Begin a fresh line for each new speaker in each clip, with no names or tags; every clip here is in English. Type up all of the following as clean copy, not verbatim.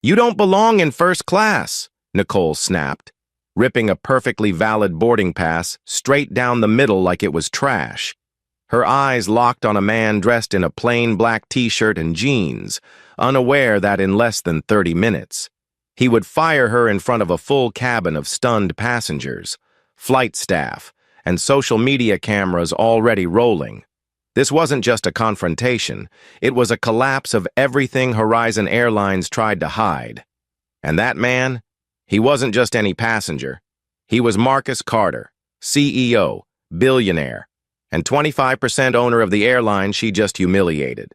"You don't belong in first class," Nicole snapped, ripping a perfectly valid boarding pass straight down the middle like it was trash. Her eyes locked on a man dressed in a plain black t-shirt and jeans, unaware that in less than 30 minutes, he would fire her in front of a full cabin of stunned passengers, flight staff, and social media cameras already rolling. This wasn't just a confrontation, it was a collapse of everything Horizon Airlines tried to hide. And that man, he wasn't just any passenger. He was Marcus Carter, CEO, billionaire, and 25% owner of the airline she just humiliated.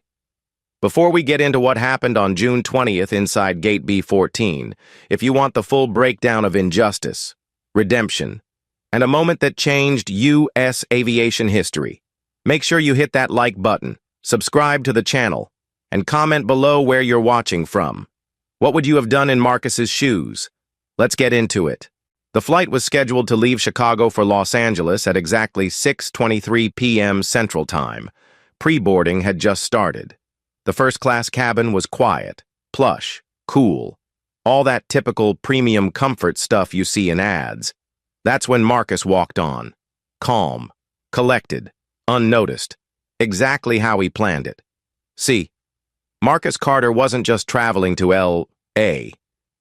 Before we get into what happened on June 20th inside Gate B14, if you want the full breakdown of injustice, redemption, and a moment that changed U.S. aviation history, make sure you hit that like button, subscribe to the channel, and comment below where you're watching from. What would you have done in Marcus's shoes? Let's get into it. The flight was scheduled to leave Chicago for Los Angeles at exactly 6:23 p.m. Central Time. Pre-boarding had just started. The first-class cabin was quiet, plush, cool, all that typical premium comfort stuff you see in ads. That's when Marcus walked on. Calm, collected, unnoticed, exactly how he planned it. See, Marcus Carter wasn't just traveling to L.A.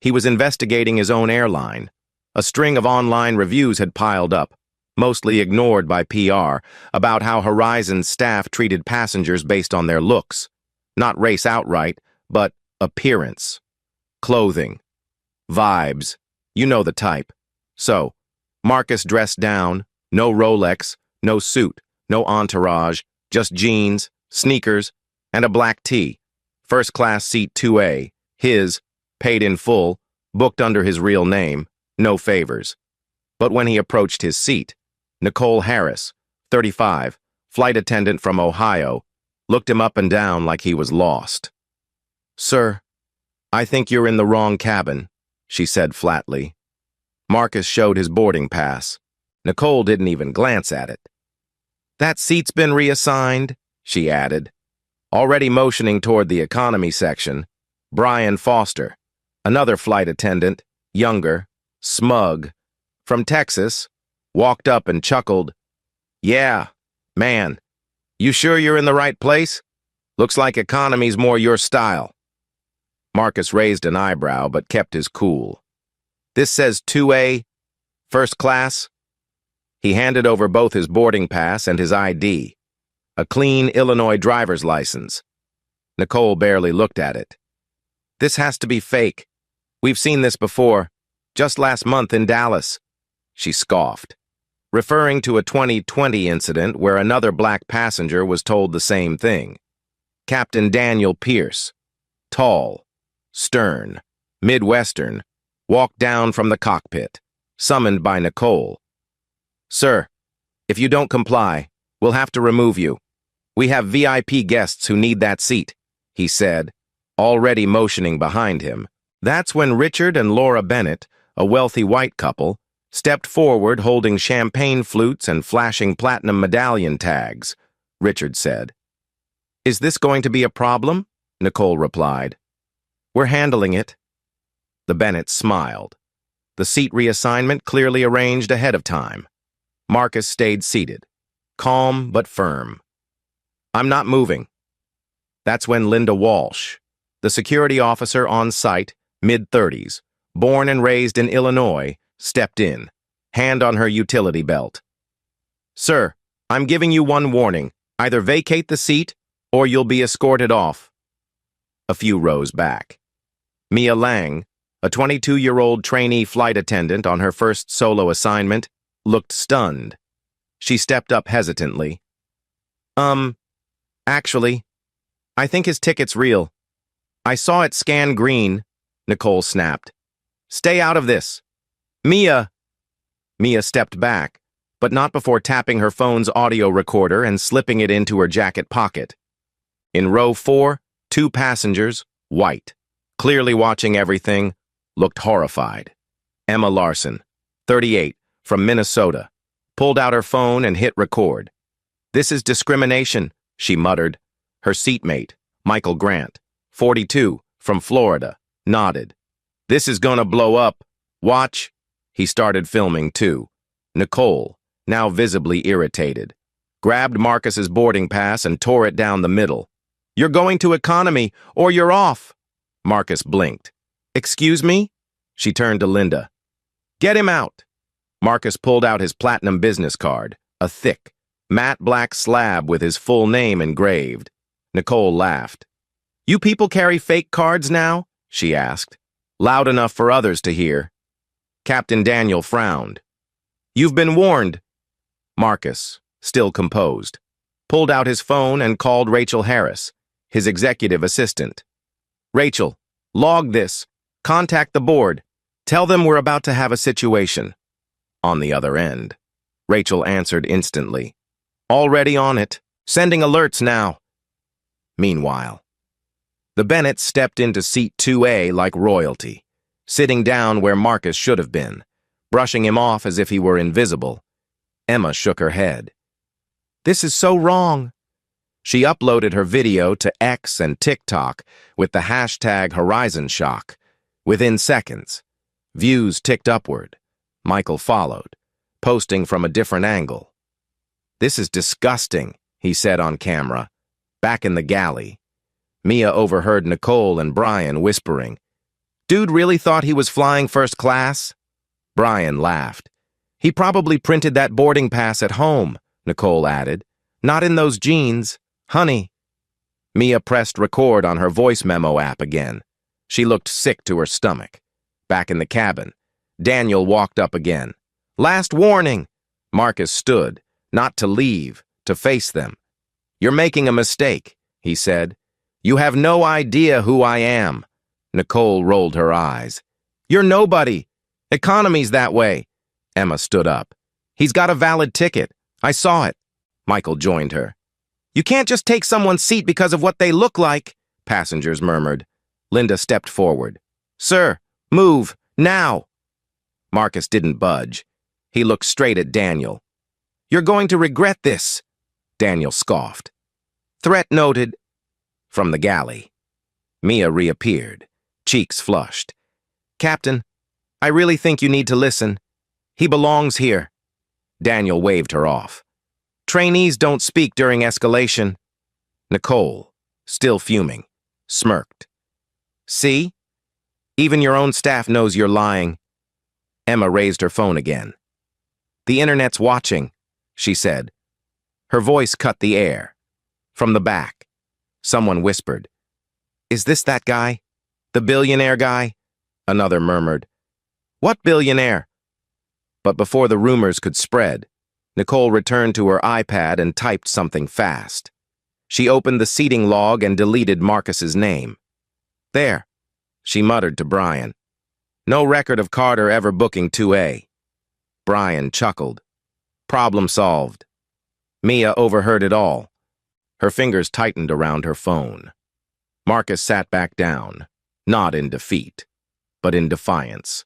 He was investigating his own airline. A string of online reviews had piled up, mostly ignored by PR, about how Horizon's staff treated passengers based on their looks. Not race outright, but appearance, clothing, vibes. You know the type. So, Marcus dressed down, no Rolex, no suit, no entourage, just jeans, sneakers, and a black tee. First class seat 2A, his, paid in full, booked under his real name, no favors. But when he approached his seat, Nicole Harris, 35, flight attendant from Ohio, looked him up and down like he was lost. "Sir, I think you're in the wrong cabin," she said flatly. Marcus showed his boarding pass. Nicole didn't even glance at it. "That seat's been reassigned," she added, already motioning toward the economy section. Brian Foster, another flight attendant, younger, smug, from Texas, walked up and chuckled. "Yeah, man, you sure you're in the right place? Looks like economy's more your style." Marcus raised an eyebrow but kept his cool. "This says 2A, first class." He handed over both his boarding pass and his ID, a clean Illinois driver's license. Nicole barely looked at it. "This has to be fake. We've seen this before, just last month in Dallas," she scoffed, referring to a 2020 incident where another black passenger was told the same thing. Captain Daniel Pierce, tall, stern, Midwestern, walked down from the cockpit, summoned by Nicole. "Sir, if you don't comply, we'll have to remove you. We have VIP guests who need that seat," he said, already motioning behind him. That's when Richard and Laura Bennett, a wealthy white couple, stepped forward holding champagne flutes and flashing platinum medallion tags. Richard said. "Is this going to be a problem?" Nicole replied. "We're handling it." The Bennetts smiled. The seat reassignment clearly arranged ahead of time. Marcus stayed seated, calm but firm. "I'm not moving." That's when Linda Walsh, the security officer on site, mid-30s, born and raised in Illinois, stepped in, hand on her utility belt. "Sir, I'm giving you one warning. Either vacate the seat, or you'll be escorted off." A few rows back. Mia Lang, a 22-year-old trainee flight attendant on her first solo assignment, looked stunned. She stepped up hesitantly. Actually, I think his ticket's real. I saw it scan green," Nicole snapped. "Stay out of this." "Mia!" Mia stepped back, but not before tapping her phone's audio recorder and slipping it into her jacket pocket. In row 4, 2 passengers, white, clearly watching everything, looked horrified. Emma Larson, 38, from Minnesota, pulled out her phone and hit record. "This is discrimination," she muttered. Her seatmate, Michael Grant, 42, from Florida, nodded. This is gonna blow up. Watch. He started filming too. Nicole, now visibly irritated, grabbed Marcus's boarding pass and tore it down the middle. You're going to economy, or you're off. Marcus blinked. Excuse me? She turned to Linda. Get him out. Marcus pulled out his platinum business card, a thick, matte black slab with his full name engraved. Nicole laughed. You people carry fake cards now? She asked, loud enough for others to hear. Captain Daniel frowned. You've been warned. Marcus, still composed, pulled out his phone and called Rachel Harris, his executive assistant. Rachel, log this. Contact the board. Tell them we're about to have a situation. On the other end, Rachel answered instantly. Already on it. Sending alerts now. Meanwhile, the Bennetts stepped into seat 2A like royalty, sitting down where Marcus should have been, brushing him off as if he were invisible. Emma shook her head. This is so wrong. She uploaded her video to X and TikTok with the hashtag HorizonShock. Within seconds, views ticked upward. Michael followed, posting from a different angle. This is disgusting, he said on camera. Back in the galley, Mia overheard Nicole and Brian whispering, Dude really thought he was flying first class? Brian laughed. He probably printed that boarding pass at home, Nicole added. Not in those jeans. Honey. Mia pressed record on her voice memo app again. She looked sick to her stomach. Back in the cabin, Daniel walked up again. Last warning. Marcus stood, not to leave, to face them. You're making a mistake, he said. You have no idea who I am. Nicole rolled her eyes. You're nobody. Economy's that way. Emma stood up. He's got a valid ticket. I saw it. Michael joined her. You can't just take someone's seat because of what they look like, passengers murmured. Linda stepped forward. Sir, move, now. Marcus didn't budge. He looked straight at Daniel. You're going to regret this, Daniel scoffed. Threat noted. From the galley, Mia reappeared, cheeks flushed. Captain, I really think you need to listen. He belongs here. Daniel waved her off. Trainees don't speak during escalation. Nicole, still fuming, smirked. See? Even your own staff knows you're lying. Emma raised her phone again. The internet's watching, she said. Her voice cut the air. From the back, someone whispered. Is this that guy? The billionaire guy? Another murmured. What billionaire? But before the rumors could spread, Nicole returned to her iPad and typed something fast. She opened the seating log and deleted Marcus's name. There, she muttered to Brian. No record of Carter ever booking 2A. Brian chuckled. Problem solved. Mia overheard it all. Her fingers tightened around her phone. Marcus sat back down, not in defeat, but in defiance.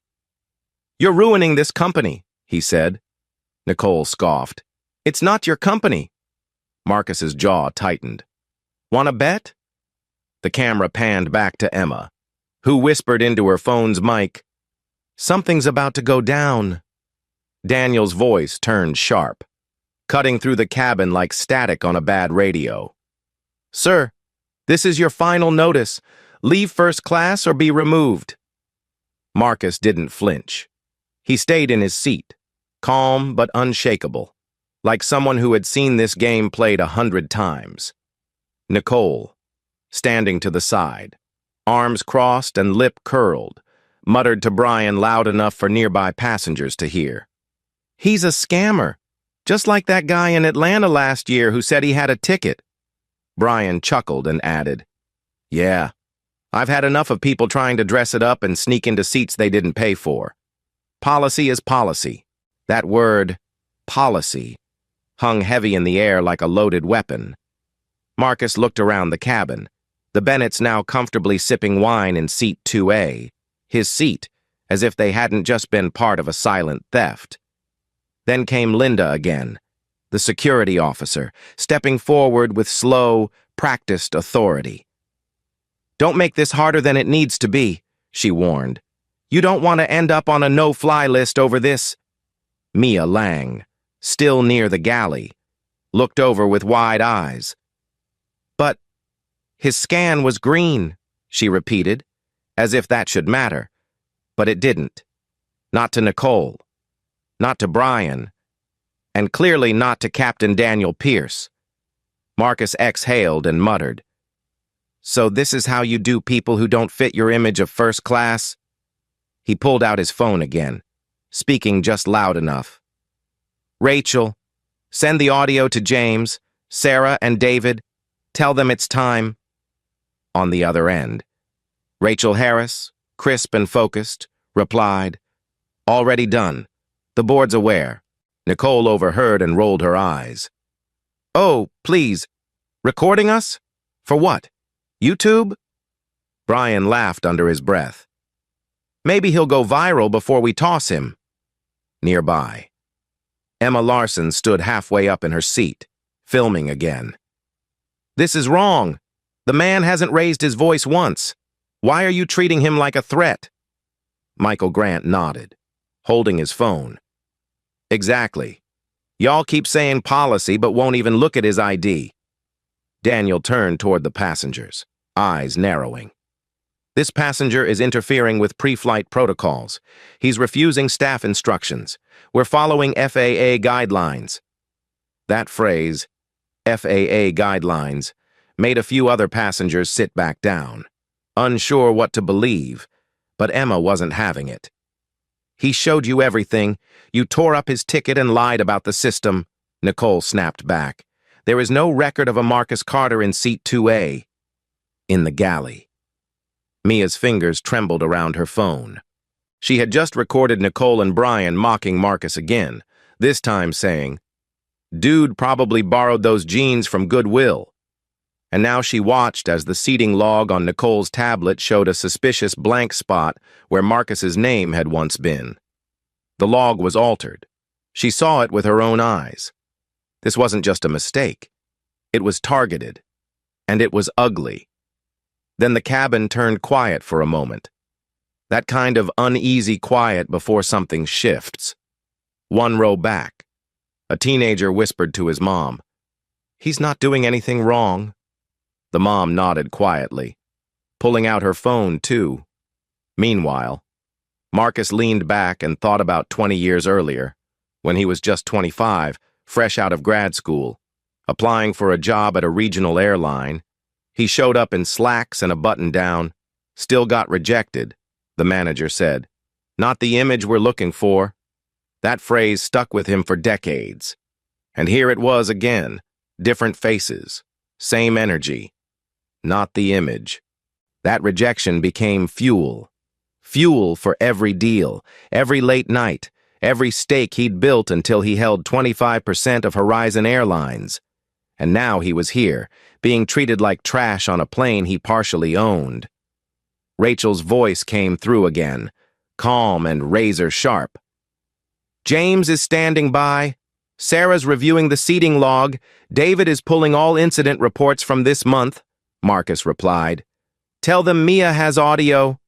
You're ruining this company, he said. Nicole scoffed. It's not your company. Marcus's jaw tightened. Want to bet? The camera panned back to Emma, who whispered into her phone's mic, Something's about to go down. Daniel's voice turned sharp, cutting through the cabin like static on a bad radio. Sir, this is your final notice. Leave first class or be removed. Marcus didn't flinch. He stayed in his seat, calm but unshakable, like someone who had seen this game played 100 times. Nicole, standing to the side, arms crossed and lip curled, muttered to Brian loud enough for nearby passengers to hear. He's a scammer, just like that guy in Atlanta last year who said he had a ticket. Brian chuckled and added, Yeah, I've had enough of people trying to dress it up and sneak into seats they didn't pay for. Policy is policy. That word, policy, hung heavy in the air like a loaded weapon. Marcus looked around the cabin, the Bennetts now comfortably sipping wine in seat 2A, his seat, as if they hadn't just been part of a silent theft. Then came Linda again, the security officer, stepping forward with slow, practiced authority. Don't make this harder than it needs to be. she warned. You don't want to end up on a no-fly list over this. Mia Lang, still near the galley, looked over with wide eyes. But his scan was green, she repeated, as if that should matter. But it didn't. Not to Nicole. Not to Brian. And clearly not to Captain Daniel Pierce. Marcus exhaled and muttered. So this is how you do people who don't fit your image of first class? He pulled out his phone again, speaking just loud enough. Rachel, send the audio to James, Sarah, and David. Tell them it's time. On the other end, Rachel Harris, crisp and focused, replied, Already done. The board's aware. Nicole overheard and rolled her eyes. Oh, please. Recording us? For what? YouTube? Brian laughed under his breath. Maybe he'll go viral before we toss him. Nearby, Emma Larson stood halfway up in her seat, filming again. This is wrong. The man hasn't raised his voice once. Why are you treating him like a threat? Michael Grant nodded, holding his phone. Exactly. Y'all keep saying policy but won't even look at his ID. Daniel turned toward the passengers, eyes narrowing. This passenger is interfering with pre-flight protocols. He's refusing staff instructions. We're following FAA guidelines. That phrase, FAA guidelines, made a few other passengers sit back down, unsure what to believe, but Emma wasn't having it. He showed you everything. You tore up his ticket and lied about the system, Nicole snapped back. There is no record of a Marcus Carter in seat 2A. In the galley. Mia's fingers trembled around her phone. She had just recorded Nicole and Brian mocking Marcus again, this time saying, Dude probably borrowed those jeans from Goodwill. And now she watched as the seating log on Nicole's tablet showed a suspicious blank spot where Marcus's name had once been. The log was altered. She saw it with her own eyes. This wasn't just a mistake. It was targeted. And it was ugly. Then the cabin turned quiet for a moment. That kind of uneasy quiet before something shifts. One row back. A teenager whispered to his mom, He's not doing anything wrong. The mom nodded quietly, pulling out her phone too. Meanwhile, Marcus leaned back and thought about 20 years earlier, when he was just 25, fresh out of grad school, applying for a job at a regional airline. He showed up in slacks and a button-down, still got rejected, the manager said. Not the image we're looking for. That phrase stuck with him for decades. And here it was again, different faces, same energy. Not the image. That rejection became fuel. Fuel for every deal, every late night, every stake he'd built until he held 25% of Horizon Airlines. And now he was here, being treated like trash on a plane he partially owned. Rachel's voice came through again, calm and razor-sharp. James is standing by. Sarah's reviewing the seating log. David is pulling all incident reports from this month, Marcus replied. Tell them Mia has audio.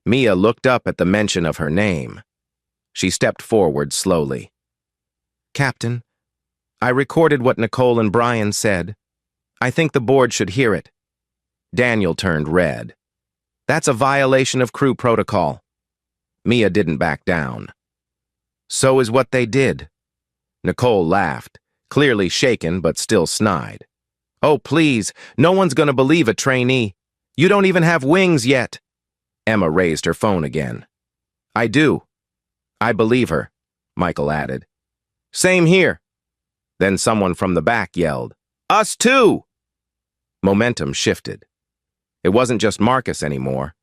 Mia looked up at the mention of her name. She stepped forward slowly. Captain, I recorded what Nicole and Brian said. I think the board should hear it. Daniel turned red. That's a violation of crew protocol. Mia didn't back down. So is what they did. Nicole laughed, clearly shaken but still snide. Oh, please, no one's going to believe a trainee. You don't even have wings yet. Emma raised her phone again. I do. I believe her, Michael added. Same here. Then someone from the back yelled, Us too! Momentum shifted. It wasn't just Marcus anymore.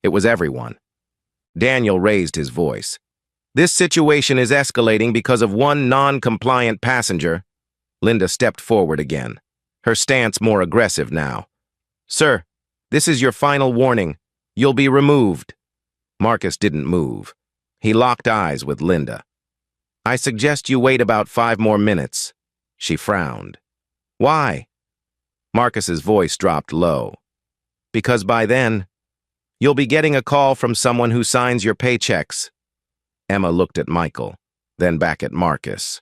It was everyone. Daniel raised his voice. This situation is escalating because of one non-compliant passenger. Linda stepped forward again, her stance more aggressive now. Sir, this is your final warning. You'll be removed. Marcus didn't move. He locked eyes with Linda. I suggest you wait about 5 more minutes. She frowned. Why? Marcus's voice dropped low. Because by then, You'll be getting a call from someone who signs your paychecks. Emma looked at Michael, then back at Marcus.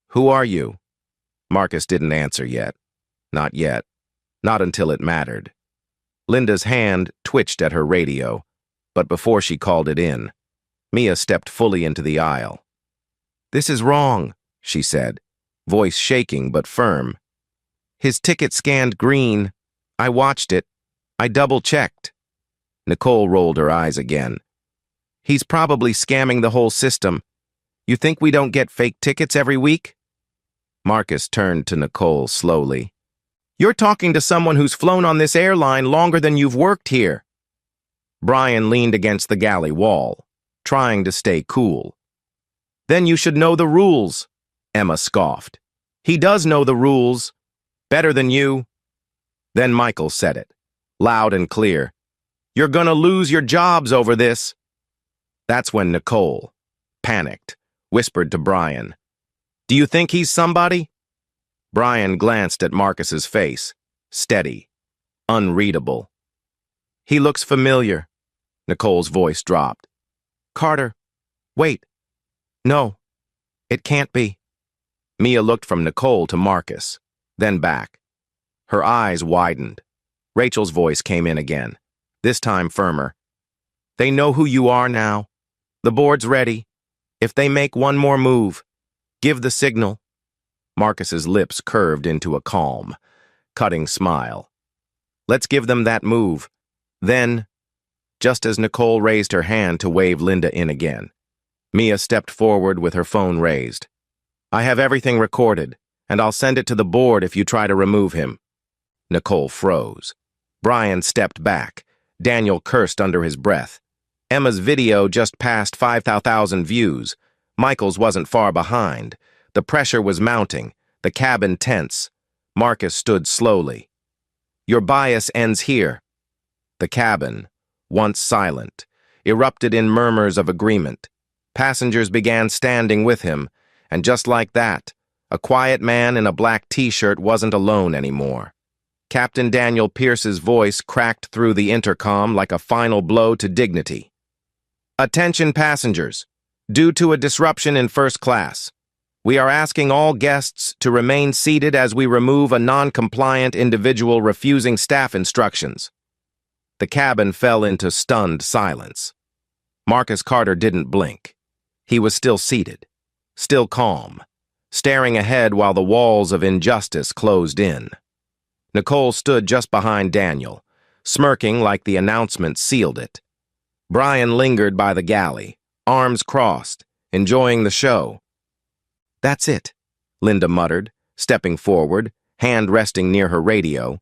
Who are you? Marcus didn't answer yet. Not yet. Not until it mattered. Linda's hand twitched at her radio, but before she called it in, Mia stepped fully into the aisle. This is wrong, she said, voice shaking but firm. His ticket scanned green. I watched it. I double-checked. Nicole rolled her eyes again. He's probably scamming the whole system. You think we don't get fake tickets every week? Marcus turned to Nicole slowly. You're talking to someone who's flown on this airline longer than you've worked here. Brian leaned against the galley wall, trying to stay cool. Then you should know the rules, Emma scoffed. He does know the rules. Better than you. Then Michael said it, loud and clear. You're gonna lose your jobs over this. That's when Nicole, panicked, whispered to Brian. Do you think he's somebody? Brian glanced at Marcus's face, steady, unreadable. He looks familiar. Nicole's voice dropped. Carter, wait. No, it can't be. Mia looked from Nicole to Marcus, then back. Her eyes widened. Rachel's voice came in again, this time firmer. They know who you are now. The board's ready. If they make one more move, give the signal. Marcus's lips curved into a calm, cutting smile. Let's give them that move. Then, just as Nicole raised her hand to wave Linda in again, Mia stepped forward with her phone raised. I have everything recorded, and I'll send it to the board if you try to remove him. Nicole froze. Brian stepped back. Daniel cursed under his breath. Emma's video just passed 5,000 views. Michael's wasn't far behind. The pressure was mounting, the cabin tense. Marcus stood slowly. Your bias ends here. The cabin, once silent, erupted in murmurs of agreement. Passengers began standing with him, and just like that, a quiet man in a black t-shirt wasn't alone anymore. Captain Daniel Pierce's voice cracked through the intercom like a final blow to dignity. Attention passengers. Due to a disruption in first class, we are asking all guests to remain seated as we remove a non-compliant individual refusing staff instructions. The cabin fell into stunned silence. Marcus Carter didn't blink. He was still seated, still calm, staring ahead while the walls of injustice closed in. Nicole stood just behind Daniel, smirking like the announcement sealed it. Brian lingered by the galley, arms crossed, enjoying the show. That's it, Linda muttered, stepping forward, hand resting near her radio.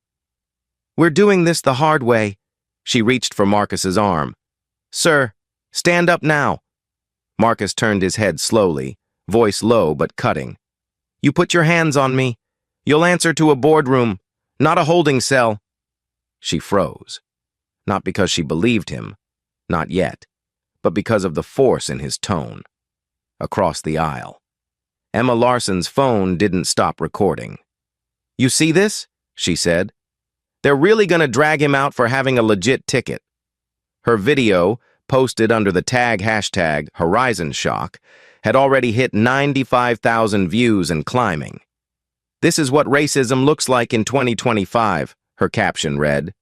We're doing this the hard way. She reached for Marcus's arm. Sir, stand up now. Marcus turned his head slowly, voice low but cutting. You put your hands on me. You'll answer to a boardroom, not a holding cell. She froze. Not because she believed him, not yet, but because of the force in his tone. Across the aisle, Emma Larson's phone didn't stop recording. You see this? She said. They're really gonna drag him out for having a legit ticket. Her video, posted under the tag hashtag HorizonShock, had already hit 95,000 views and climbing. This is what racism looks like in 2025, her caption read.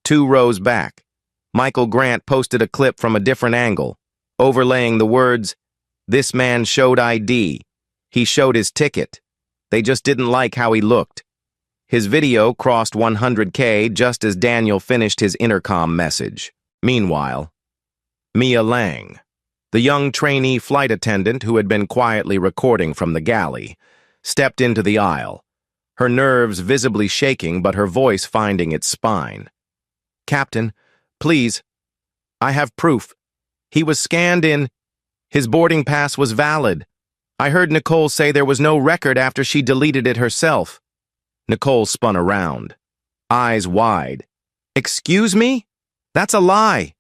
2 rows back, Michael Grant posted a clip from a different angle, overlaying the words, "This man showed ID. He showed his ticket. They just didn't like how he looked." His video crossed 100K just as Daniel finished his intercom message. Meanwhile, Mia Lang, the young trainee flight attendant who had been quietly recording from the galley, stepped into the aisle, her nerves visibly shaking but her voice finding its spine. Captain, please, I have proof. He was scanned in. His boarding pass was valid. I heard Nicole say there was no record after she deleted it herself. Nicole spun around, eyes wide. Excuse me? That's a lie.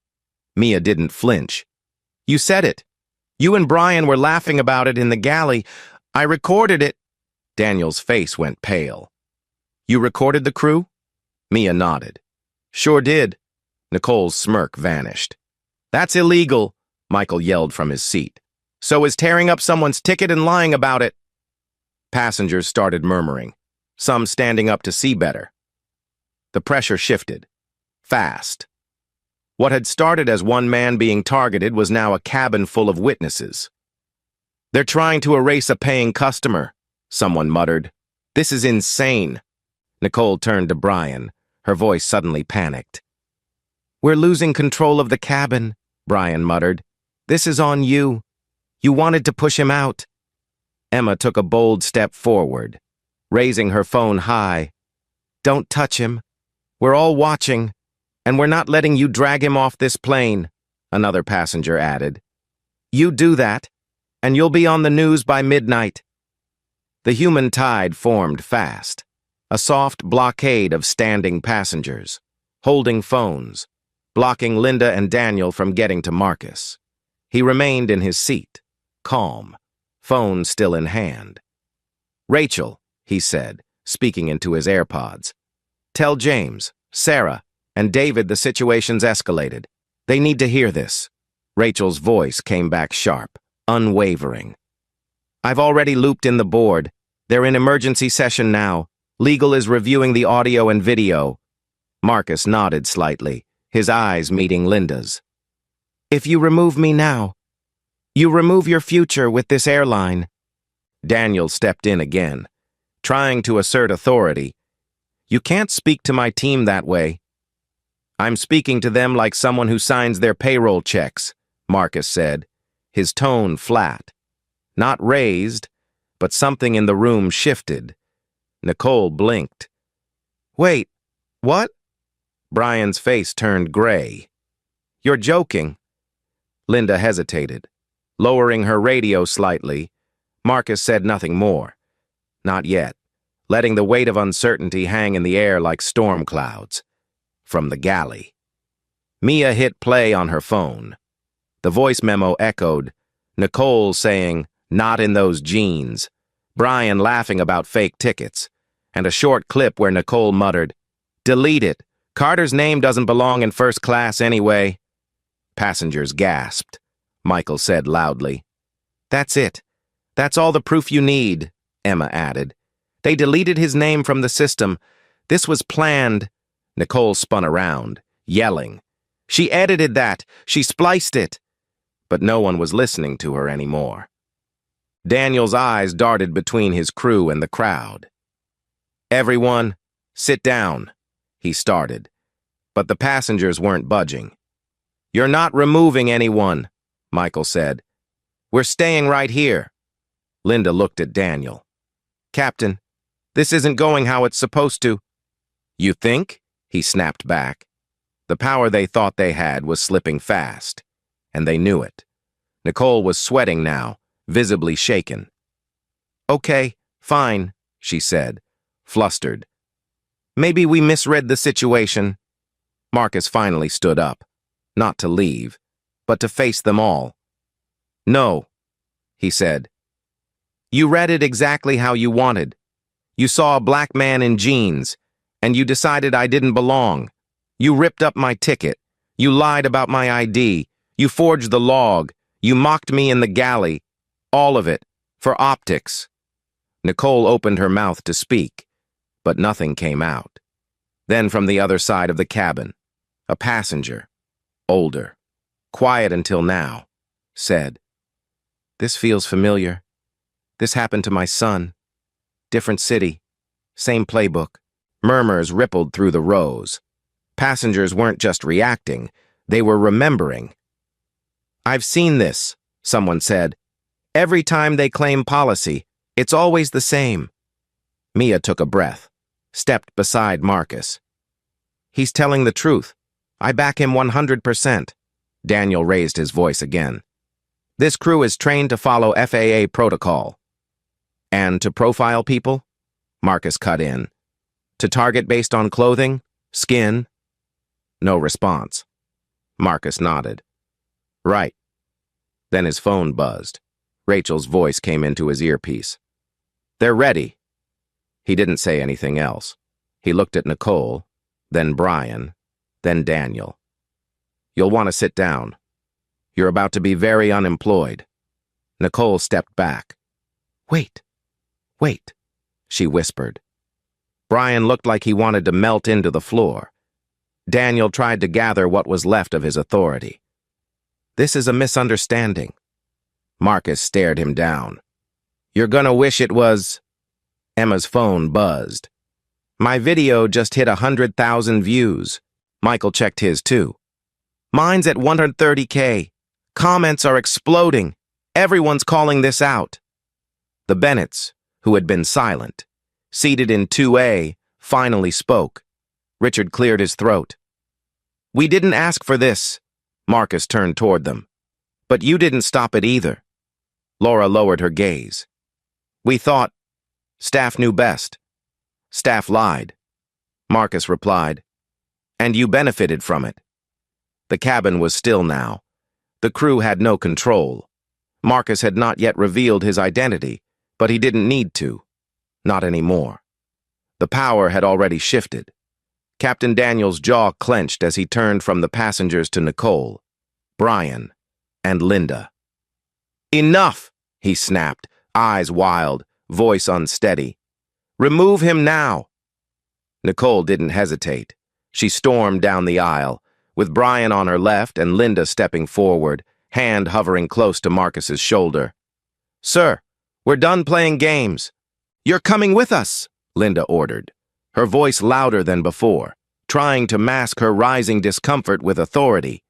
Mia didn't flinch. You said it. You and Brian were laughing about it in the galley. I recorded it. Daniel's face went pale. You recorded the crew? Mia nodded. Sure did. Nicole's smirk vanished. "That's illegal," Michael yelled from his seat. "So is tearing up someone's ticket and lying about it." Passengers started murmuring, some standing up to see better. The pressure shifted. Fast. What had started as one man being targeted was now a cabin full of witnesses. "They're trying to erase a paying customer," someone muttered. "This is insane." Nicole turned to Brian, her voice suddenly panicked. "We're losing control of the cabin," Brian muttered. "This is on you. You wanted to push him out." Emma took a bold step forward, raising her phone high. "Don't touch him. We're all watching, and we're not letting you drag him off this plane," another passenger added. "You do that, and you'll be on the news by midnight." The human tide formed fast, a soft blockade of standing passengers, holding phones, blocking Linda and Daniel from getting to Marcus. He remained in his seat, calm, phone still in hand. "Rachel," he said, speaking into his AirPods, "tell James, Sarah, and David the situation's escalated. They need to hear this." Rachel's voice came back sharp, unwavering. "I've already looped in the board. They're in emergency session now. Legal is reviewing the audio and video." Marcus nodded slightly, his eyes meeting Linda's. "If you remove me now, you remove your future with this airline." Daniel stepped in again, trying to assert authority. "You can't speak to my team that way." "I'm speaking to them like someone who signs their payroll checks," Marcus said, his tone flat. Not raised, but something in the room shifted. Nicole blinked. "Wait, what?" Brian's face turned gray. "You're joking." Linda hesitated. Lowering her radio slightly, Marcus said nothing more. Not yet, letting the weight of uncertainty hang in the air like storm clouds. From the galley. Mia hit play on her phone. The voice memo echoed, Nicole saying, "Not in those jeans," Brian laughing about fake tickets, and a short clip where Nicole muttered, "Delete it. Carter's name doesn't belong in first class anyway." Passengers gasped. Michael said loudly. "That's it. That's all the proof you need," Emma added. "They deleted his name from the system. This was planned." Nicole spun around, yelling. "She edited that. She spliced it." But no one was listening to her anymore. Daniel's eyes darted between his crew and the crowd. "Everyone, sit down," he started. But the passengers weren't budging. "You're not removing anyone," Michael said. "We're staying right here." Linda looked at Daniel. "Captain, this isn't going how it's supposed to." "You think?" he snapped back. The power they thought they had was slipping fast, and they knew it. Nicole was sweating now, visibly shaken. "Okay, fine," she said, flustered. "Maybe we misread the situation." Marcus finally stood up, not to leave, but to face them all. "No," he said. "You read it exactly how you wanted. You saw a black man in jeans, and you decided I didn't belong. You ripped up my ticket. You lied about my ID. You forged the log. You mocked me in the galley. All of it, for optics." Nicole opened her mouth to speak, but nothing came out. Then from the other side of the cabin, a passenger, older, quiet until now, said, "This feels familiar. This happened to my son. Different city, same playbook." Murmurs rippled through the rows. Passengers weren't just reacting, they were remembering. "I've seen this," someone said. "Every time they claim policy, it's always the same." Mia took a breath, stepped beside Marcus. "He's telling the truth. I back him 100%. Daniel raised his voice again. "This crew is trained to follow FAA protocol." "And to profile people?" Marcus cut in. "To target based on clothing? Skin?" No response. Marcus nodded. "Right." Then his phone buzzed. Rachel's voice came into his earpiece. "They're ready." He didn't say anything else. He looked at Nicole, then Brian, then Daniel. You'll want to sit down. You're about to be very unemployed. Nicole stepped back. Wait, wait, she whispered. Brian looked like he wanted to melt into the floor. Daniel tried to gather what was left of his authority. This is a misunderstanding. Marcus stared him down. You're gonna wish it was... Emma's phone buzzed. My video just hit 100,000 views. Michael checked his too. Mine's at 130K. Comments are exploding. Everyone's calling this out. The Bennetts, who had been silent, seated in 2A, finally spoke. Richard cleared his throat. We didn't ask for this. Marcus turned toward them. But you didn't stop it either. Laura lowered her gaze. We thought staff knew best. Staff lied. Marcus replied. And you benefited from it. The cabin was still now. The crew had no control. Marcus had not yet revealed his identity, but he didn't need to. Not anymore. The power had already shifted. Captain Daniel's jaw clenched as he turned from the passengers to Nicole, Brian, and Linda. Enough, he snapped, eyes wild, voice unsteady. Remove him now. Nicole didn't hesitate. She stormed down the aisle, with Brian on her left and Linda stepping forward, hand hovering close to Marcus's shoulder. Sir, we're done playing games. You're coming with us, Linda ordered, her voice louder than before, trying to mask her rising discomfort with authority.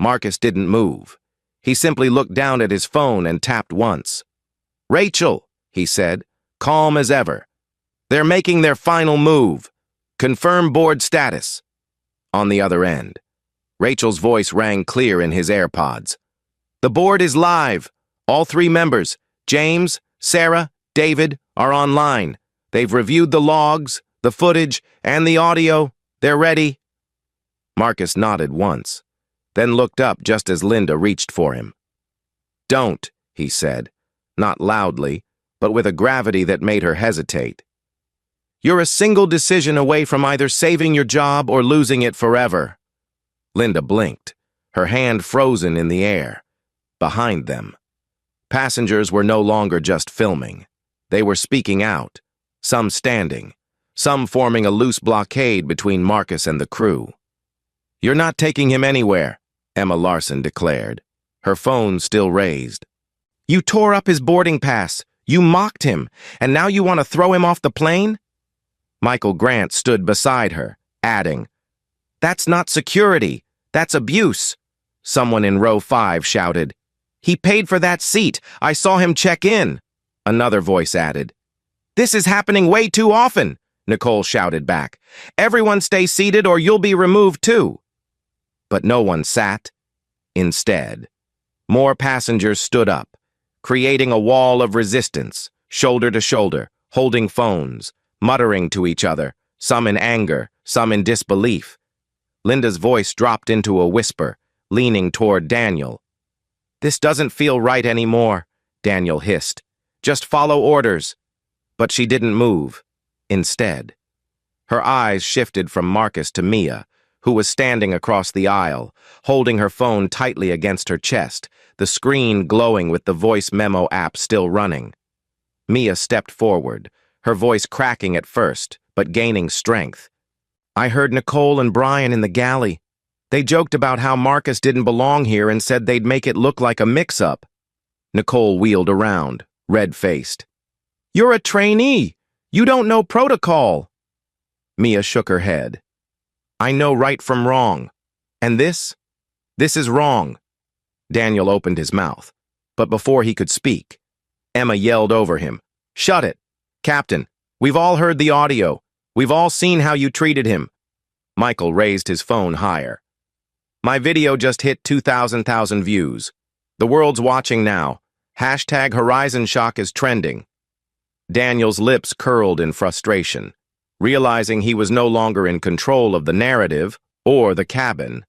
Marcus didn't move. He simply looked down at his phone and tapped once. Rachel, he said, calm as ever. They're making their final move. Confirm board status. On the other end, Rachel's voice rang clear in his AirPods. The board is live. All 3 members, James, Sarah, David, are online. They've reviewed the logs, the footage, and the audio. They're ready. Marcus nodded once, then looked up just as Linda reached for him. Don't, he said, not loudly, but with a gravity that made her hesitate. You're a single decision away from either saving your job or losing it forever. Linda blinked, her hand frozen in the air. Behind them, passengers were no longer just filming. They were speaking out, some standing, some forming a loose blockade between Marcus and the crew. You're not taking him anywhere, Emma Larson declared, her phone still raised. You tore up his boarding pass, you mocked him, and now you want to throw him off the plane? Michael Grant stood beside her, adding, That's not security, that's abuse. Someone in row 5 shouted, He paid for that seat, I saw him check in. Another voice added, This is happening way too often, Nicole shouted back. Everyone stay seated or you'll be removed too. But no one sat. Instead, more passengers stood up, creating a wall of resistance, shoulder to shoulder, holding phones, muttering to each other, some in anger, some in disbelief. Linda's voice dropped into a whisper, leaning toward Daniel. This doesn't feel right anymore, Daniel hissed. Just follow orders. But she didn't move. Instead, her eyes shifted from Marcus to Mia, who was standing across the aisle, holding her phone tightly against her chest, the screen glowing with the voice memo app still running. Mia stepped forward, her voice cracking at first, but gaining strength. I heard Nicole and Brian in the galley. They joked about how Marcus didn't belong here and said they'd make it look like a mix-up. Nicole wheeled around, red-faced. You're a trainee. You don't know protocol. Mia shook her head. I know right from wrong. And this? This is wrong. Daniel opened his mouth, but before he could speak, Emma yelled over him. Shut it. Captain, we've all heard the audio. We've all seen how you treated him. Michael raised his phone higher. My video just hit 2,000 views. The world's watching now. Hashtag Horizon Shock is trending. Daniel's lips curled in frustration, realizing he was no longer in control of the narrative or the cabin.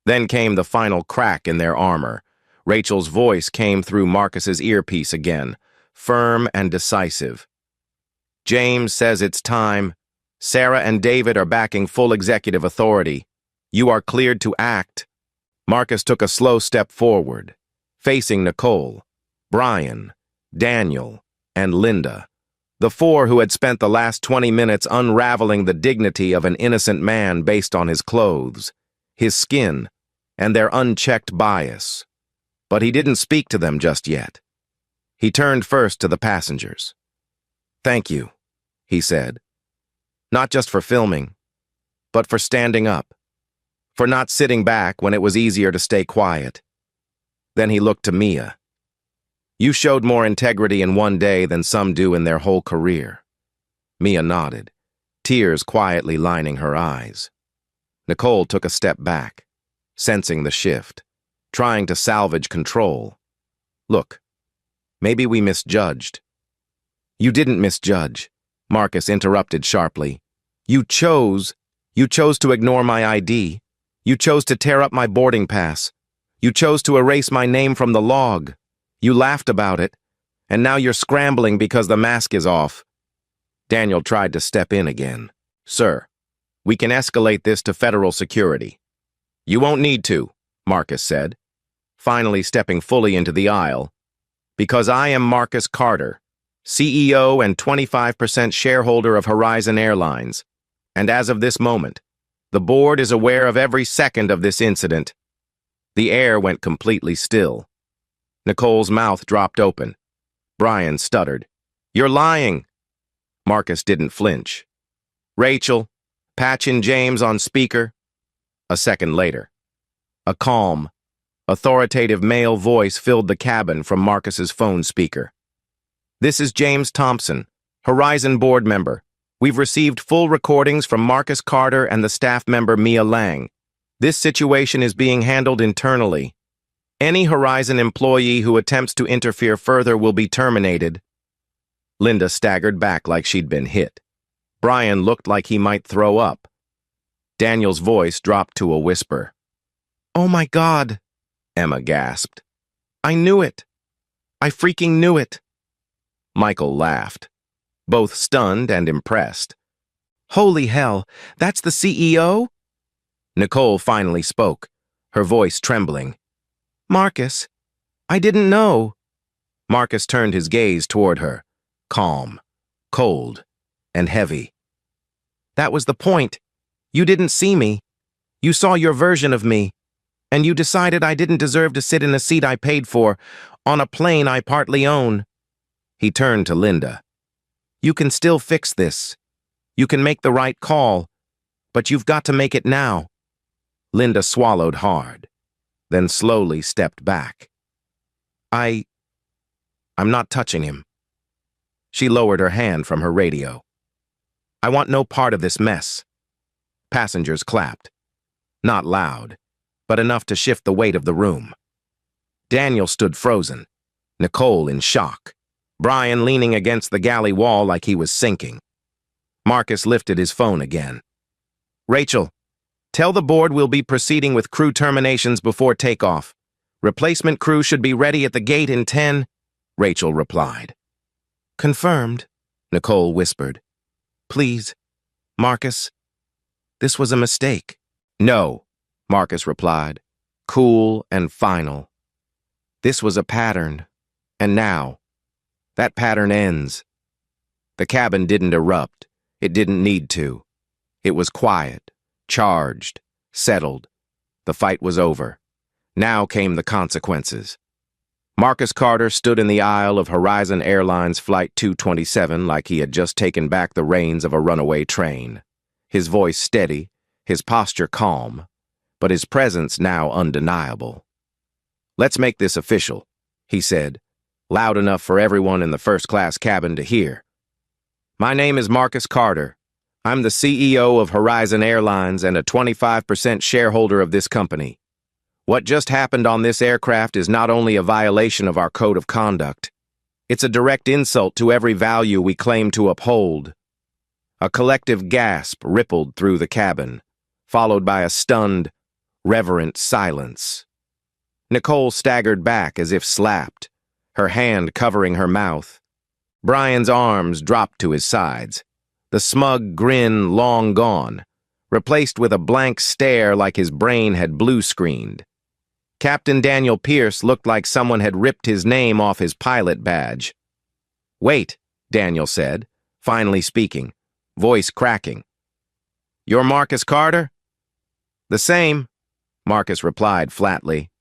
Then came the final crack in their armor. Rachel's voice came through Marcus's earpiece again, firm and decisive. James says it's time. Sarah and David are backing full executive authority. You are cleared to act. Marcus took a slow step forward, facing Nicole, Brian, Daniel, and Linda, the four who had spent the last 20 minutes unraveling the dignity of an innocent man based on his clothes, his skin, and their unchecked bias. But he didn't speak to them just yet. He turned first to the passengers. "Thank you," he said. "Not just for filming, but for standing up, for not sitting back when it was easier to stay quiet." Then he looked to Mia. "You showed more integrity in one day than some do in their whole career." Mia nodded, tears quietly lining her eyes. Nicole took a step back, sensing the shift, trying to salvage control. "Look, maybe we misjudged." "You didn't misjudge," Marcus interrupted sharply. You chose to ignore my ID. You chose to tear up my boarding pass. You chose to erase my name from the log. You laughed about it, and now you're scrambling because the mask is off." Daniel tried to step in again. "Sir, we can escalate this to federal security." "You won't need to," Marcus said, finally stepping fully into the aisle. "Because I am Marcus Carter, CEO and 25% shareholder of Horizon Airlines, and as of this moment, the board is aware of every second of this incident." The air went completely still. Nicole's mouth dropped open. Brian stuttered. "You're lying." Marcus didn't flinch. "Rachel, patch in James on speaker." A second later, a calm, authoritative male voice filled the cabin from Marcus's phone speaker. "This is James Thompson, Horizon board member. We've received full recordings from Marcus Carter and the staff member Mia Lang. This situation is being handled internally. Any Horizon employee who attempts to interfere further will be terminated." Linda staggered back like she'd been hit. Brian looked like he might throw up. Daniel's voice dropped to a whisper. "Oh my God," Emma gasped. "I knew it. I freaking knew it." Michael laughed, both stunned and impressed. "Holy hell, that's the CEO?" Nicole finally spoke, her voice trembling. "Marcus, I didn't know." Marcus turned his gaze toward her, calm, cold, and heavy. "That was the point. You didn't see me. You saw your version of me, and you decided I didn't deserve to sit in a seat I paid for, on a plane I partly own." He turned to Linda. "You can still fix this. You can make the right call, but you've got to make it now." Linda swallowed hard, then slowly stepped back. I'm not touching him." She lowered her hand from her radio. "I want no part of this mess." Passengers clapped. Not loud, but enough to shift the weight of the room. Daniel stood frozen, Nicole in shock, Brian leaning against the galley wall like he was sinking. Marcus lifted his phone again. "Rachel, tell the board we'll be proceeding with crew terminations before takeoff. Replacement crew should be ready at the gate in 10, Rachel replied. "Confirmed," Nicole whispered. "Please, Marcus, this was a mistake." "No," Marcus replied, cool and final. "This was a pattern, and now, that pattern ends." The cabin didn't erupt. It didn't need to. It was quiet, charged, settled. The fight was over. Now came the consequences. Marcus Carter stood in the aisle of Horizon Airlines Flight 227 like he had just taken back the reins of a runaway train. His voice steady, his posture calm, but his presence now undeniable. "Let's make this official," he said, loud enough for everyone in the first-class cabin to hear. "My name is Marcus Carter. I'm the CEO of Horizon Airlines and a 25% shareholder of this company. What just happened on this aircraft is not only a violation of our code of conduct, it's a direct insult to every value we claim to uphold." A collective gasp rippled through the cabin, followed by a stunned, reverent silence. Nicole staggered back as if slapped, her hand covering her mouth. Brian's arms dropped to his sides, the smug grin long gone, replaced with a blank stare like his brain had blue-screened. Captain Daniel Pierce looked like someone had ripped his name off his pilot badge. "Wait," Daniel said, finally speaking, voice cracking. "You're Marcus Carter?" "The same," Marcus replied flatly.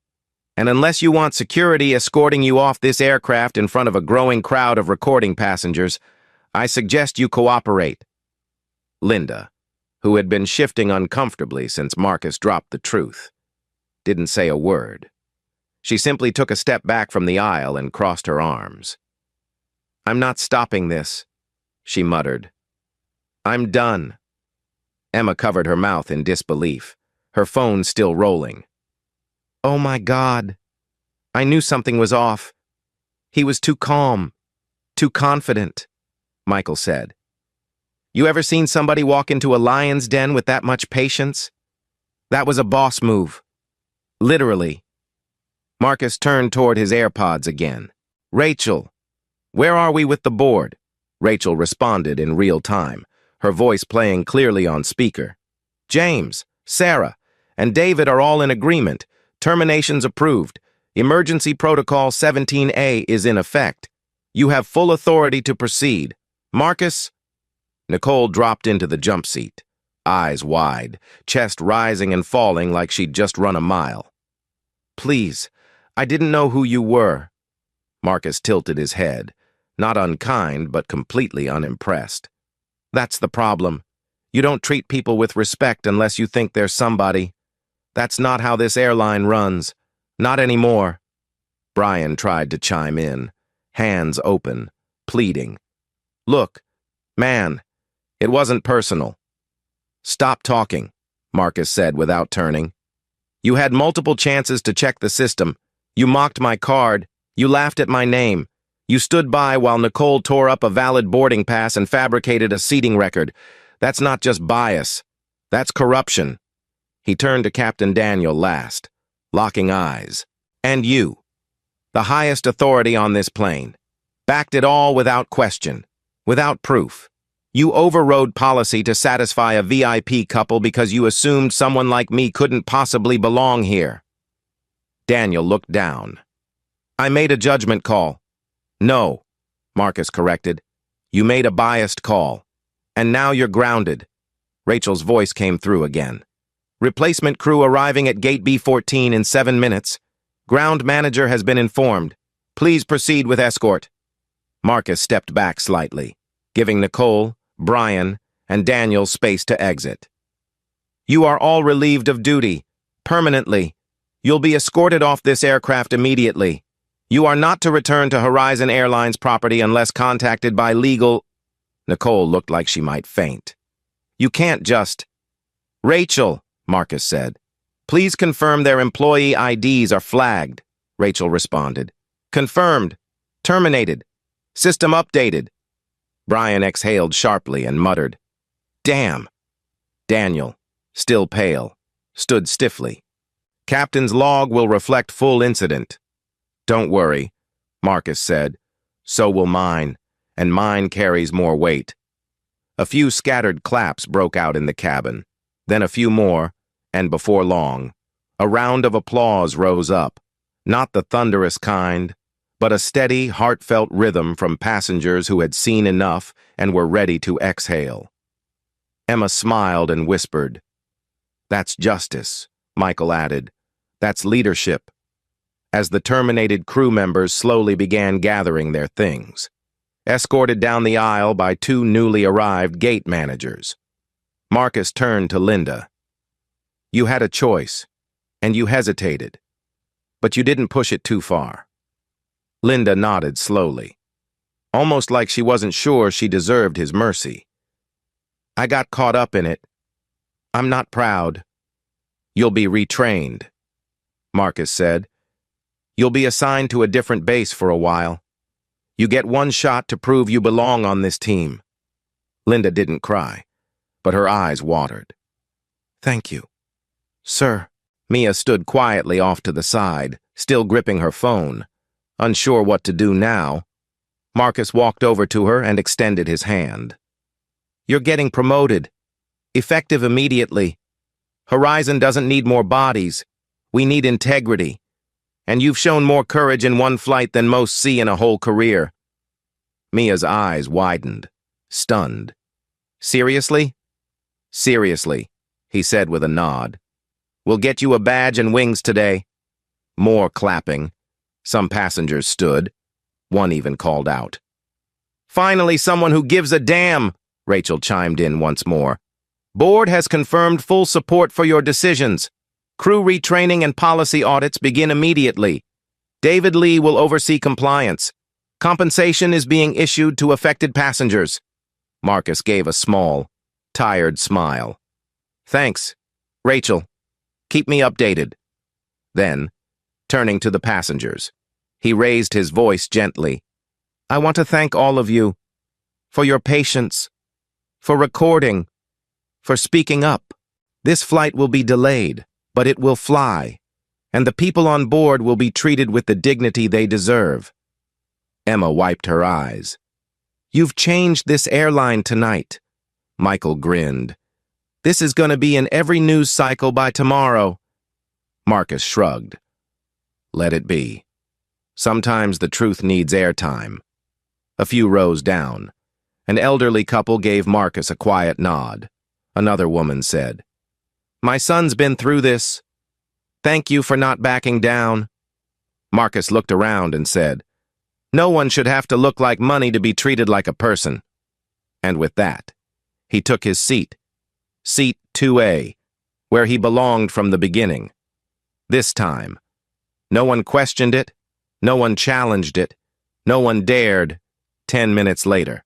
"And unless you want security escorting you off this aircraft in front of a growing crowd of recording passengers, I suggest you cooperate." Linda, who had been shifting uncomfortably since Marcus dropped the truth, didn't say a word. She simply took a step back from the aisle and crossed her arms. "I'm not stopping this," she muttered. "I'm done." Emma covered her mouth in disbelief, her phone still rolling. "Oh my God. I knew something was off. He was too calm, too confident," Michael said. "You ever seen somebody walk into a lion's den with that much patience? That was a boss move. Literally." Marcus turned toward his AirPods again. "Rachel, where are we with the board?" Rachel responded in real time, her voice playing clearly on speaker. "James, Sarah, and David are all in agreement. Terminations approved. Emergency Protocol 17A is in effect. You have full authority to proceed. Marcus?" Nicole dropped into the jump seat, eyes wide, chest rising and falling like she'd just run a mile. "Please, I didn't know who you were." Marcus tilted his head, not unkind but completely unimpressed. "That's the problem. You don't treat people with respect unless you think they're somebody. That's not how this airline runs. Not anymore." Brian tried to chime in, hands open, pleading. "Look, man, it wasn't personal." "Stop talking," Marcus said without turning. "You had multiple chances to check the system. You mocked my card. You laughed at my name. You stood by while Nicole tore up a valid boarding pass and fabricated a seating record. That's not just bias. That's corruption." He turned to Captain Daniel last, locking eyes. "And you, the highest authority on this plane, backed it all without question, without proof. You overrode policy to satisfy a VIP couple because you assumed someone like me couldn't possibly belong here." Daniel looked down. "I made a judgment call." "No," Marcus corrected. "You made a biased call. And now you're grounded." Rachel's voice came through again. "Replacement crew arriving at Gate B14 in 7 minutes. Ground manager has been informed. Please proceed with escort." Marcus stepped back slightly, giving Nicole, Brian, and Daniel space to exit. "You are all relieved of duty, permanently. You'll be escorted off this aircraft immediately. You are not to return to Horizon Airlines property unless contacted by legal—" Nicole looked like she might faint. "You can't just—" "Rachel," Marcus said. "Please confirm their employee IDs are flagged," Rachel responded. "Confirmed. Terminated. System updated." Brian exhaled sharply and muttered, "Damn." Daniel, still pale, stood stiffly. "Captain's log will reflect full incident." "Don't worry," Marcus said. "So will mine, and mine carries more weight." A few scattered claps broke out in the cabin, then a few more, and before long, a round of applause rose up, not the thunderous kind, but a steady, heartfelt rhythm from passengers who had seen enough and were ready to exhale. Emma smiled and whispered, "That's justice," Michael added. "That's leadership," as the terminated crew members slowly began gathering their things, escorted down the aisle by 2 newly arrived gate managers. Marcus turned to Linda. "You had a choice, and you hesitated, but you didn't push it too far." Linda nodded slowly, almost like she wasn't sure she deserved his mercy. "I got caught up in it. I'm not proud." "You'll be retrained," Marcus said. "You'll be assigned to a different base for a while. You get one shot to prove you belong on this team." Linda didn't cry, but her eyes watered. "Thank you, sir." Mia stood quietly off to the side, still gripping her phone, unsure what to do now. Marcus walked over to her and extended his hand. "You're getting promoted. Effective immediately. Horizon doesn't need more bodies. We need integrity. And you've shown more courage in one flight than most see in a whole career. Mia's eyes widened, stunned. Seriously? Seriously, he said with a nod. We'll get you a badge and wings today. More clapping. Some passengers stood. One even called out. Finally, someone who gives a damn, Rachel chimed in once more. Board has confirmed full support for your decisions. Crew retraining and policy audits begin immediately. David Lee will oversee compliance. Compensation is being issued to affected passengers. Marcus gave a small, tired smile. Thanks, Rachel. Keep me updated. Then, turning to the passengers, he raised his voice gently. I want to thank all of you for your patience, for recording, for speaking up. This flight will be delayed, but it will fly, and the people on board will be treated with the dignity they deserve. Emma wiped her eyes. You've changed this airline tonight. Michael grinned. This is going to be in every news cycle by tomorrow. Marcus shrugged. Let it be. Sometimes the truth needs airtime. A few rows down, an elderly couple gave Marcus a quiet nod. Another woman said, My son's been through this. Thank you for not backing down. Marcus looked around and said, No one should have to look like money to be treated like a person. And with that, he took his seat. Seat 2A, where he belonged from the beginning. This time, no one questioned it, no one challenged it, no one dared. 10 minutes later,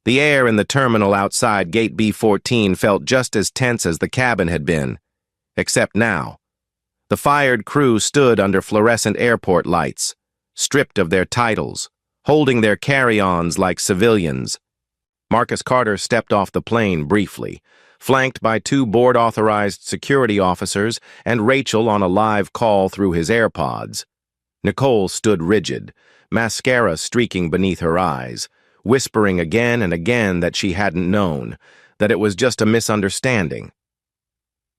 the air in the terminal outside Gate B14 felt just as tense as the cabin had been, except now. The fired crew stood under fluorescent airport lights, stripped of their titles, holding their carry-ons like civilians. Marcus Carter stepped off the plane briefly, flanked by 2 board-authorized security officers and Rachel on a live call through his AirPods. Nicole stood rigid, mascara streaking beneath her eyes, whispering again and again that she hadn't known, that it was just a misunderstanding.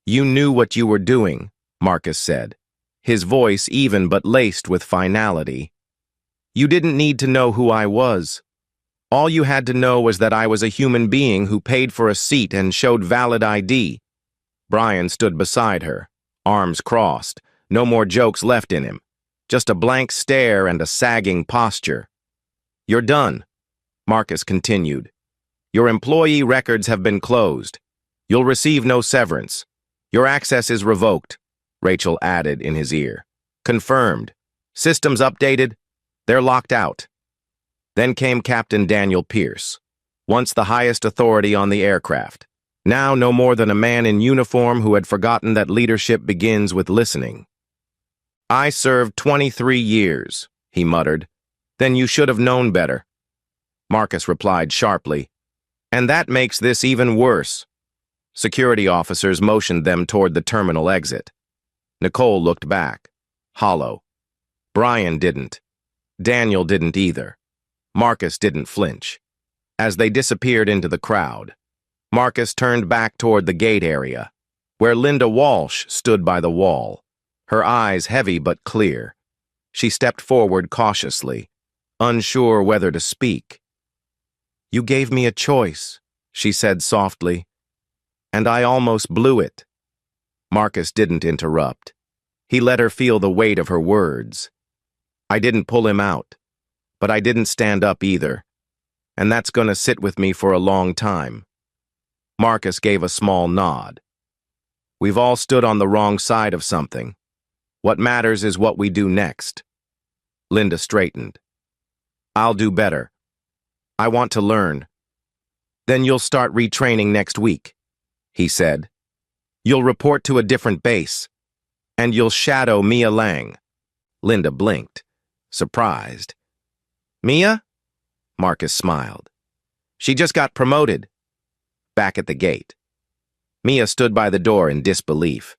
You knew what you were doing, Marcus said, his voice even but laced with finality. You didn't need to know who I was. All you had to know was that I was a human being who paid for a seat and showed valid ID. Brian stood beside her, arms crossed, no more jokes left in him. Just a blank stare and a sagging posture. You're done, Marcus continued. Your employee records have been closed. You'll receive no severance. Your access is revoked, Rachel added in his ear. Confirmed. Systems updated. They're locked out. Then came Captain Daniel Pierce, once the highest authority on the aircraft. Now no more than a man in uniform who had forgotten that leadership begins with listening. I served 23 years, he muttered. Then you should have known better. Marcus replied sharply. And that makes this even worse. Security officers motioned them toward the terminal exit. Nicole looked back, hollow. Brian didn't. Daniel didn't either. Marcus didn't flinch. As they disappeared into the crowd, Marcus turned back toward the gate area, where Linda Walsh stood by the wall, her eyes heavy but clear. She stepped forward cautiously, unsure whether to speak. You gave me a choice, she said softly, and I almost blew it. Marcus didn't interrupt. He let her feel the weight of her words. I didn't pull him out, but I didn't stand up either, and that's going to sit with me for a long time. Marcus gave a small nod. We've all stood on the wrong side of something. What matters is what we do next. Linda straightened. I'll do better. I want to learn. Then you'll start retraining next week, he said. You'll report to a different base, and you'll shadow Mia Lang. Linda blinked, surprised. Mia? Marcus smiled. She just got promoted. Back at the gate. Mia stood by the door in disbelief,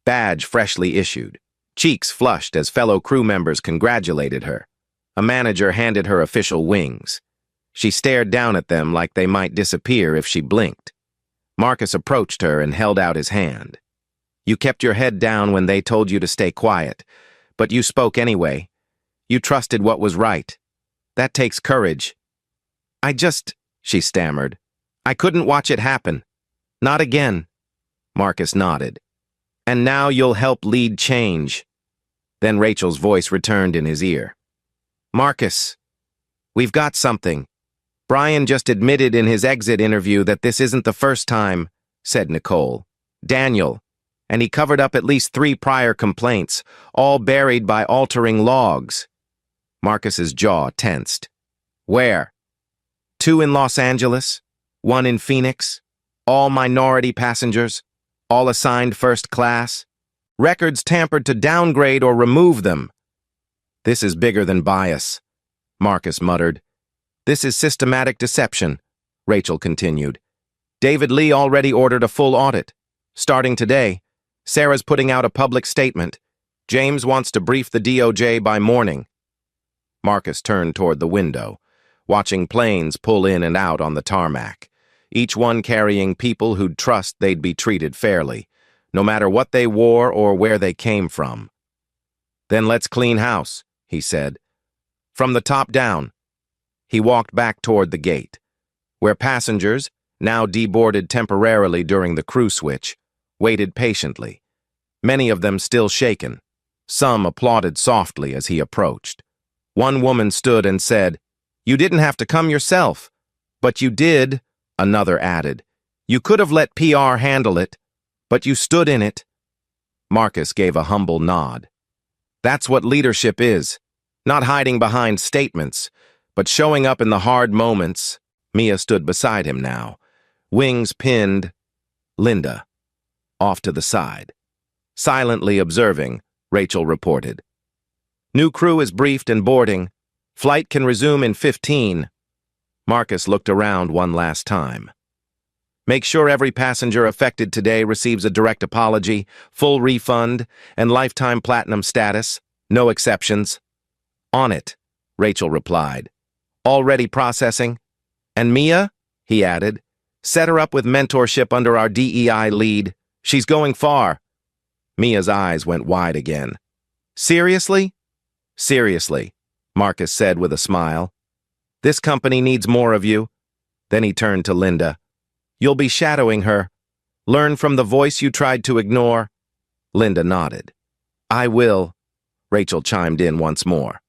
badge freshly issued, cheeks flushed as fellow crew members congratulated her. A manager handed her official wings. She stared down at them like they might disappear if she blinked. Marcus approached her and held out his hand. You kept your head down when they told you to stay quiet, But you spoke anyway. You trusted what was right. That takes courage. She stammered. I couldn't watch it happen. Not again. Marcus nodded. And now you'll help lead change. Then Rachel's voice returned in his ear. Marcus, we've got something. Brian just admitted in his exit interview that this isn't the first time, said Nicole. Daniel. And he covered up at least 3 prior complaints, all buried by altering logs. Marcus's jaw tensed. Where? 2 in Los Angeles, 1 in Phoenix, all minority passengers, all assigned first class. Records tampered to downgrade or remove them. This is bigger than bias, Marcus muttered. This is systematic deception, Rachel continued. David Lee already ordered a full audit. Starting today, Sarah's putting out a public statement. James wants to brief the DOJ by morning. Marcus turned toward the window, watching planes pull in and out on the tarmac, each one carrying people who'd trust they'd be treated fairly, no matter what they wore or where they came from. Then let's clean house, he said. From the top down. He walked back toward the gate, where passengers, now deboarded temporarily during the crew switch, waited patiently, many of them still shaken. Some applauded softly as he approached. One woman stood and said, You didn't have to come yourself. But you did, another added. You could have let PR handle it, but you stood in it. Marcus gave a humble nod. That's what leadership is, not hiding behind statements, but showing up in the hard moments. Mia stood beside him now, wings pinned. Linda, off to the side. Silently observing, Rachel reported. New crew is briefed and boarding. Flight can resume in 15. Marcus looked around one last time. Make sure every passenger affected today receives a direct apology, full refund, and lifetime platinum status. No exceptions. On it, Rachel replied. Already processing. And Mia, he added, set her up with mentorship under our DEI lead. She's going far. Mia's eyes went wide again. Seriously? Seriously, Marcus said with a smile. This company needs more of you. Then he turned to Linda. You'll be shadowing her. Learn from the voice you tried to ignore. Linda nodded. I will. Rachel chimed in once more.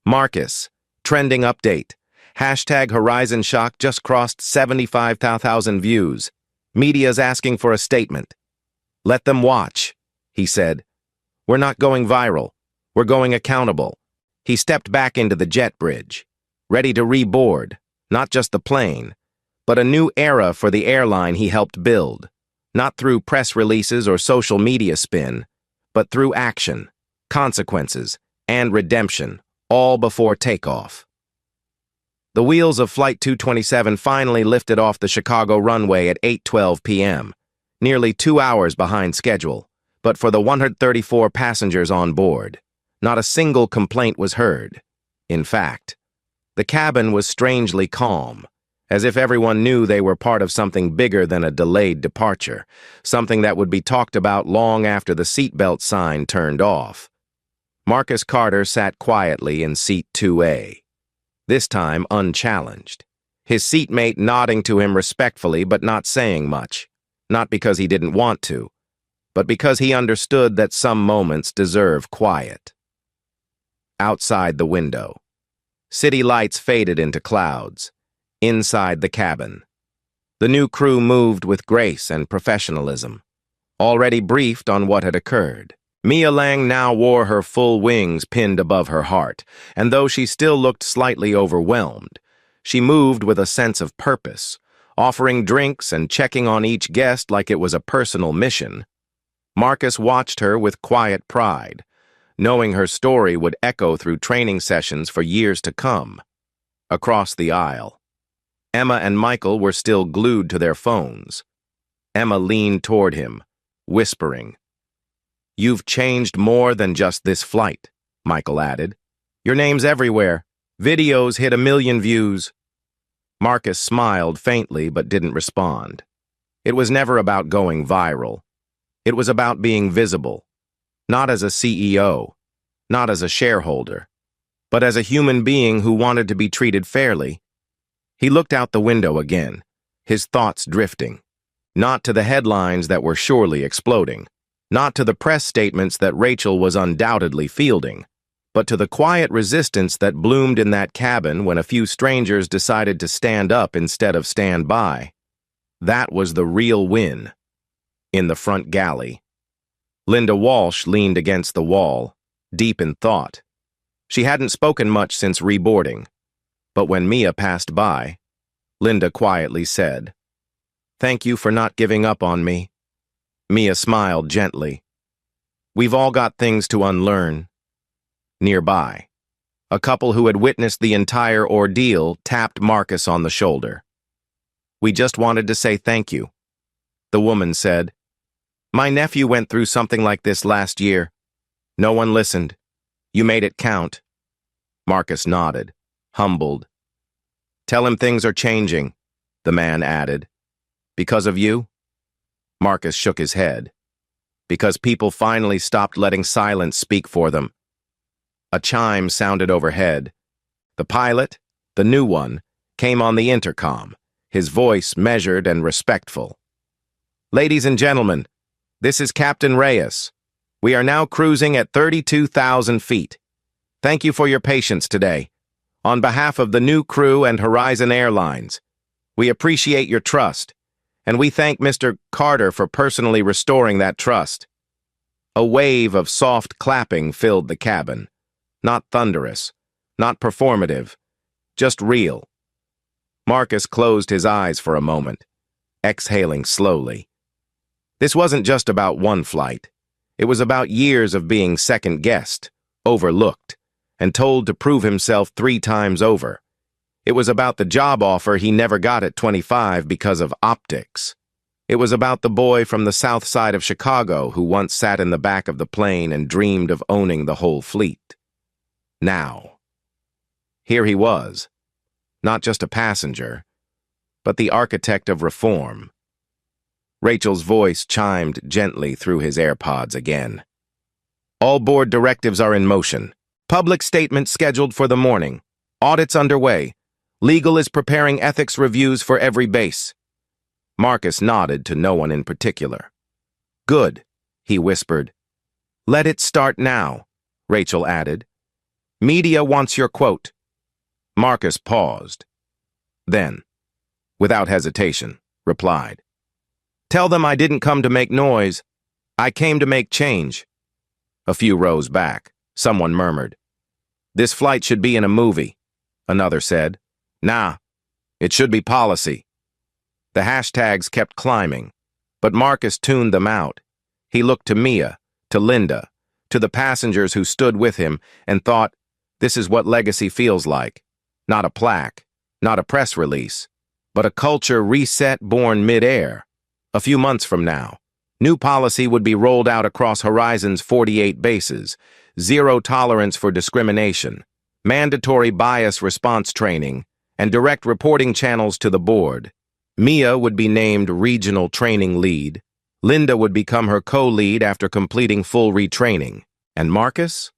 Marcus, trending update. Hashtag Horizon Shock just crossed 75,000 views. Media's asking for a statement. Let them watch, he said. We're not going viral. We're going accountable. He stepped back into the jet bridge, ready to reboard, not just the plane, but a new era for the airline he helped build, not through press releases or social media spin, but through action, consequences, and redemption, all before takeoff. The wheels of Flight 227 finally lifted off the Chicago runway at 8:12 p.m., nearly 2 hours behind schedule, but for the 134 passengers on board, not a single complaint was heard. In fact, the cabin was strangely calm, as if everyone knew they were part of something bigger than a delayed departure, something that would be talked about long after the seatbelt sign turned off. Marcus Carter sat quietly in seat 2A, this time unchallenged, his seatmate nodding to him respectfully but not saying much, not because he didn't want to, but because he understood that some moments deserve quiet. Outside the window, city lights faded into clouds. Inside the cabin, the new crew moved with grace and professionalism, already briefed on what had occurred. Mia Lang now wore her full wings pinned above her heart, and though she still looked slightly overwhelmed, she moved with a sense of purpose, offering drinks and checking on each guest like it was a personal mission. Marcus watched her with quiet pride, knowing her story would echo through training sessions for years to come. Across the aisle, Emma and Michael were still glued to their phones. Emma leaned toward him, whispering. You've changed more than just this flight, Michael added. Your name's everywhere. Videos hit 1 million views. Marcus smiled faintly but didn't respond. It was never about going viral. It was about being visible. Not as a CEO, not as a shareholder, but as a human being who wanted to be treated fairly. He looked out the window again, his thoughts drifting, not to the headlines that were surely exploding, not to the press statements that Rachel was undoubtedly fielding, but to the quiet resistance that bloomed in that cabin when a few strangers decided to stand up instead of stand by. That was the real win. In the front galley, Linda Walsh leaned against the wall, deep in thought. She hadn't spoken much since reboarding, but when Mia passed by, Linda quietly said, "Thank you for not giving up on me." Mia smiled gently. "We've all got things to unlearn." Nearby, a couple who had witnessed the entire ordeal tapped Marcus on the shoulder. "We just wanted to say thank you," the woman said. "My nephew went through something like this last year. No one listened. You made it count." Marcus nodded, humbled. "Tell him things are changing," the man added. "Because of you?" Marcus shook his head. "Because people finally stopped letting silence speak for them." A chime sounded overhead. The pilot, the new one, came on the intercom, his voice measured and respectful. "Ladies and gentlemen, this is Captain Reyes. We are now cruising at 32,000 feet. Thank you for your patience today. On behalf of the new crew and Horizon Airlines, we appreciate your trust, and we thank Mr. Carter for personally restoring that trust." A wave of soft clapping filled the cabin. Not thunderous, not performative, just real. Marcus closed his eyes for a moment, exhaling slowly. This wasn't just about one flight. It was about years of being second-guessed, overlooked, and told to prove himself 3 times over. It was about the job offer he never got at 25 because of optics. It was about the boy from the south side of Chicago who once sat in the back of the plane and dreamed of owning the whole fleet. Now, here he was, not just a passenger, but the architect of reform. Rachel's voice chimed gently through his AirPods again. "All board directives are in motion. Public statement scheduled for the morning. Audits underway. Legal is preparing ethics reviews for every base." Marcus nodded to no one in particular. "Good," he whispered. "Let it start now," Rachel added. "Media wants your quote." Marcus paused. Then, without hesitation, replied, "Tell them I didn't come to make noise. I came to make change." A few rows back, someone murmured, "This flight should be in a movie." Another said, "Nah, it should be policy." The hashtags kept climbing, but Marcus tuned them out. He looked to Mia, to Linda, to the passengers who stood with him, and thought, this is what legacy feels like. Not a plaque, not a press release, but a culture reset born mid-air. A few months from now, new policy would be rolled out across Horizon's 48 bases, zero tolerance for discrimination, mandatory bias response training, and direct reporting channels to the board. Mia would be named regional training lead. Linda would become her co-lead after completing full retraining. And Marcus?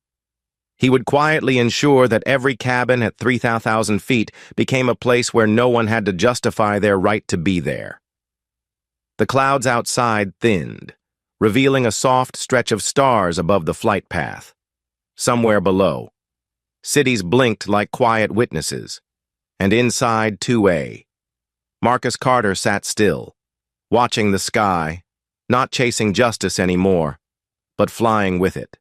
He would quietly ensure that every cabin at 3,000 feet became a place where no one had to justify their right to be there. The clouds outside thinned, revealing a soft stretch of stars above the flight path. Somewhere below, cities blinked like quiet witnesses. And inside 2A, Marcus Carter sat still, watching the sky, not chasing justice anymore, but flying with it.